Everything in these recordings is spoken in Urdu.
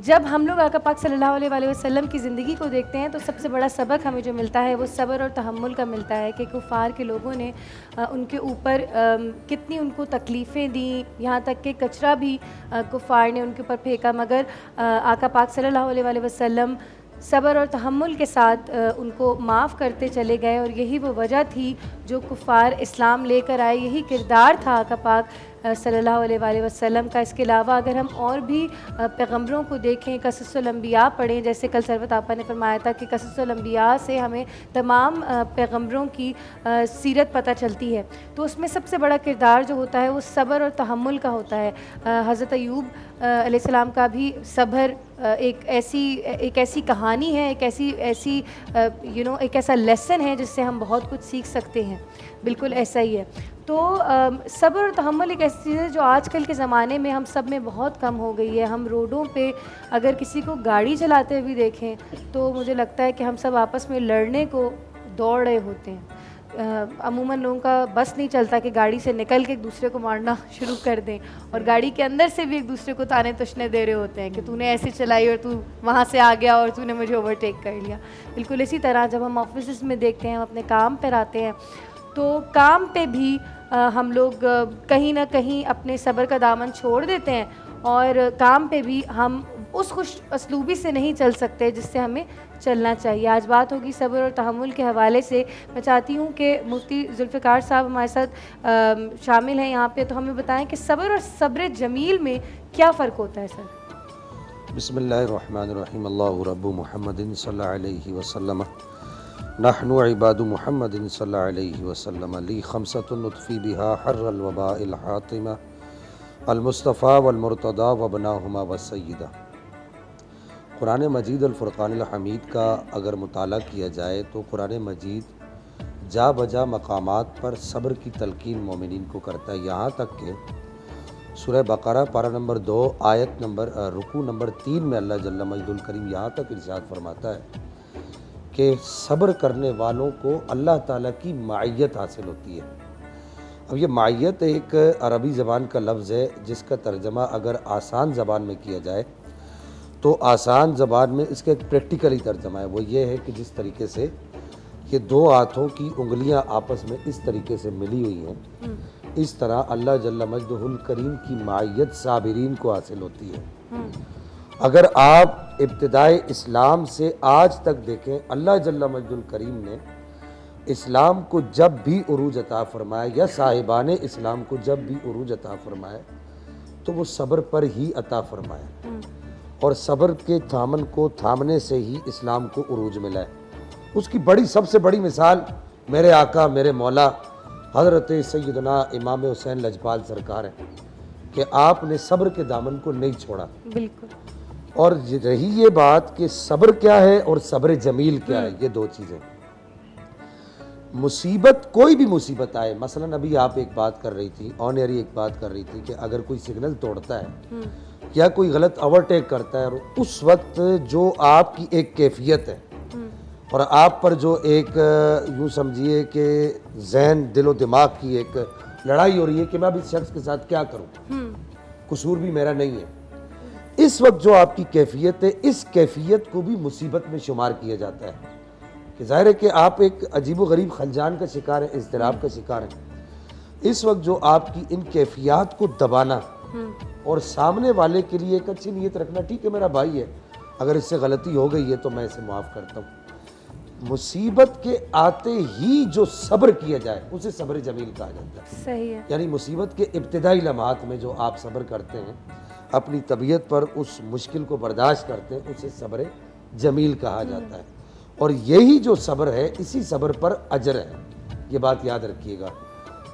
جب ہم لوگ آقا پاک صلی اللہ علیہ وسلم کی زندگی کو دیکھتے ہیں تو سب سے بڑا سبق ہمیں جو ملتا ہے وہ صبر اور تحمل کا ملتا ہے کہ کفار کے لوگوں نے ان کے اوپر کتنی ان کو تکلیفیں دیں، یہاں تک کہ کچرا بھی کفار نے ان کے اوپر پھینکا، مگر آقا پاک صلی اللہ علیہ وسلم صبر اور تحمل کے ساتھ ان کو معاف کرتے چلے گئے، اور یہی وہ وجہ تھی جو کفار اسلام لے کر آئے، یہی کردار تھا آقا پاک صلی اللہ علیہ وسلم کا۔ اس کے علاوہ اگر ہم اور بھی پیغمبروں کو دیکھیں، قصص الانبیاء پڑھیں، جیسے کل سروت آپا نے فرمایا تھا کہ قصص الانبیاء سے ہمیں تمام پیغمبروں کی سیرت پتہ چلتی ہے، تو اس میں سب سے بڑا کردار جو ہوتا ہے وہ صبر اور تحمل کا ہوتا ہے۔ حضرت ایوب علیہ السلام کا بھی صبر ایک ایسی کہانی ہے، ایک ایسا لیسن ہے جس سے ہم بہت کچھ سیکھ سکتے ہیں، بالکل ایسا ہی ہے۔ تو صبر اور تحمل ایک ایسی چیز ہے جو آج کل کے زمانے میں ہم سب میں بہت کم ہو گئی ہے۔ ہم روڈوں پہ اگر کسی کو گاڑی چلاتے ہوئے دیکھیں تو مجھے لگتا ہے کہ ہم سب آپس میں لڑنے کو دوڑ رہے ہوتے ہیں۔ عموماً لوگوں کا بس نہیں چلتا کہ گاڑی سے نکل کے ایک دوسرے کو مارنا شروع کر دیں، اور گاڑی کے اندر سے بھی ایک دوسرے کو تانے تشنے دے رہے ہوتے ہیں کہ تو نے ایسے چلائی اور تو وہاں سے آ گیا اور تو نے مجھے اوورٹیک کر لیا۔ بالکل اسی طرح جب ہم آفیسز میں دیکھتے ہیں، ہم اپنے کام پر آتے ہیں تو کام پہ بھی ہم لوگ کہیں نہ کہیں اپنے صبر کا دامن چھوڑ دیتے ہیں، اور کام پہ بھی ہم اس خوش اسلوبی سے نہیں چل سکتے جس سے ہمیں چلنا چاہیے۔ آج بات ہوگی صبر اور تحمل کے حوالے سے۔ میں چاہتی ہوں کہ مفتی ذوالفقار صاحب ہمارے ساتھ شامل ہیں یہاں پہ، تو ہمیں بتائیں کہ صبر اور صبر جمیل میں کیا فرق ہوتا ہے سر؟ بسم اللہ الرحمن الرحیم۔ اللہ رب محمد صلی اللہ علیہ وسلم، نحن عباد محمد صلی اللہ علیہ وسلم، لی خمسۃ نطفی بہا حر الوباء الحاطمہ، المصطفیٰ والمرتضیٰ وابناہما والسیدہ۔ قرآن مجید الفرقان الحمید کا اگر مطالعہ کیا جائے تو قرآن مجید جا بجا مقامات پر صبر کی تلقین مومنین کو کرتا ہے، یہاں تک کہ سورہ بقرہ پارہ نمبر 2 آیت رکوع نمبر 3 میں اللہ جل مجد الکریم یہاں تک ارشاد فرماتا ہے کہ صبر کرنے والوں کو اللہ تعالیٰ کی معیت حاصل ہوتی ہے۔ اب یہ معیت ایک عربی زبان کا لفظ ہے جس کا ترجمہ اگر آسان زبان میں کیا جائے تو آسان زبان میں اس کا ایک پریکٹیکلی ترجمہ ہے، وہ یہ ہے کہ جس طریقے سے یہ دو ہاتھوں کی انگلیاں آپس میں اس طریقے سے ملی ہوئی ہیں، اس طرح اللہ جل مجدہ الکریم کی معیت صابرین کو حاصل ہوتی ہے۔ اگر آپ ابتدائے اسلام سے آج تک دیکھیں، اللہ جل مجدہ الکریم نے اسلام کو جب بھی عروج عطا فرمایا یا صاحبان اسلام کو جب بھی عروج عطا فرمایا تو وہ صبر پر ہی عطا فرمایا، اور صبر کے دامن کو تھامنے سے ہی اسلام کو عروج ملا ہے۔ اس کی سب سے بڑی مثال میرے آقا میرے مولا حضرت سیدنا امام حسین لجپال سرکار ہیں کہ آپ نے صبر کے دامن کو نہیں چھوڑا۔ بالکل۔ اور رہی یہ بات کہ صبر کیا ہے اور صبر جمیل کیا ہے، یہ دو چیزیں۔ مصیبت، کوئی بھی مصیبت آئے، مثلا ابھی آپ ایک بات کر رہی تھی، آن ایئر ایک بات کر رہی تھی کہ اگر کوئی سگنل توڑتا ہے یا کوئی غلط اوورٹیک کرتا ہے، اور اس وقت جو آپ کی ایک کیفیت ہے اور آپ پر جو ایک یوں سمجھیے کہ ذہن دل و دماغ کی ایک لڑائی ہو رہی ہے کہ میں اب اس شخص کے ساتھ کیا کروں، قصور بھی میرا نہیں ہے، اس وقت جو آپ کی کیفیت ہے، اس کیفیت کو بھی مصیبت میں شمار کیا جاتا ہے کہ ظاہر ہے کہ آپ ایک عجیب و غریب خلجان کا شکار ہیں، اضطراب کا شکار ہیں۔ اس وقت جو آپ کی ان کیفیات کو دبانا اور سامنے والے کے لیے ایک اچھی نیت رکھنا، ٹھیک ہے میرا بھائی ہے، اگر اس سے غلطی ہو گئی ہے تو میں اسے معاف کرتا ہوں۔ مصیبت کے آتے ہی جو صبر کیا جائے اسے صبر جمیل کہا جاتا ہے۔ صحیح ہے۔ یعنی مصیبت کے ابتدائی لمحات میں جو آپ صبر کرتے ہیں، اپنی طبیعت پر اس مشکل کو برداشت کرتے ہیں، اسے صبر جمیل کہا جاتا ہے۔ اور یہی جو صبر ہے، اسی صبر پر اجر ہے۔ یہ بات یاد رکھیے گا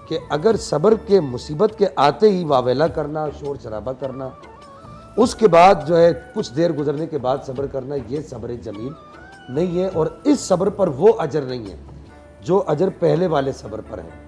کہ اگر صبر کے مصیبت کے آتے ہی واویلا کرنا، شور شرابہ کرنا، اس کے بعد جو ہے کچھ دیر گزرنے کے بعد صبر کرنا، یہ صبر جمیل نہیں ہے، اور اس صبر پر وہ اجر نہیں ہے جو اجر پہلے والے صبر پر ہے۔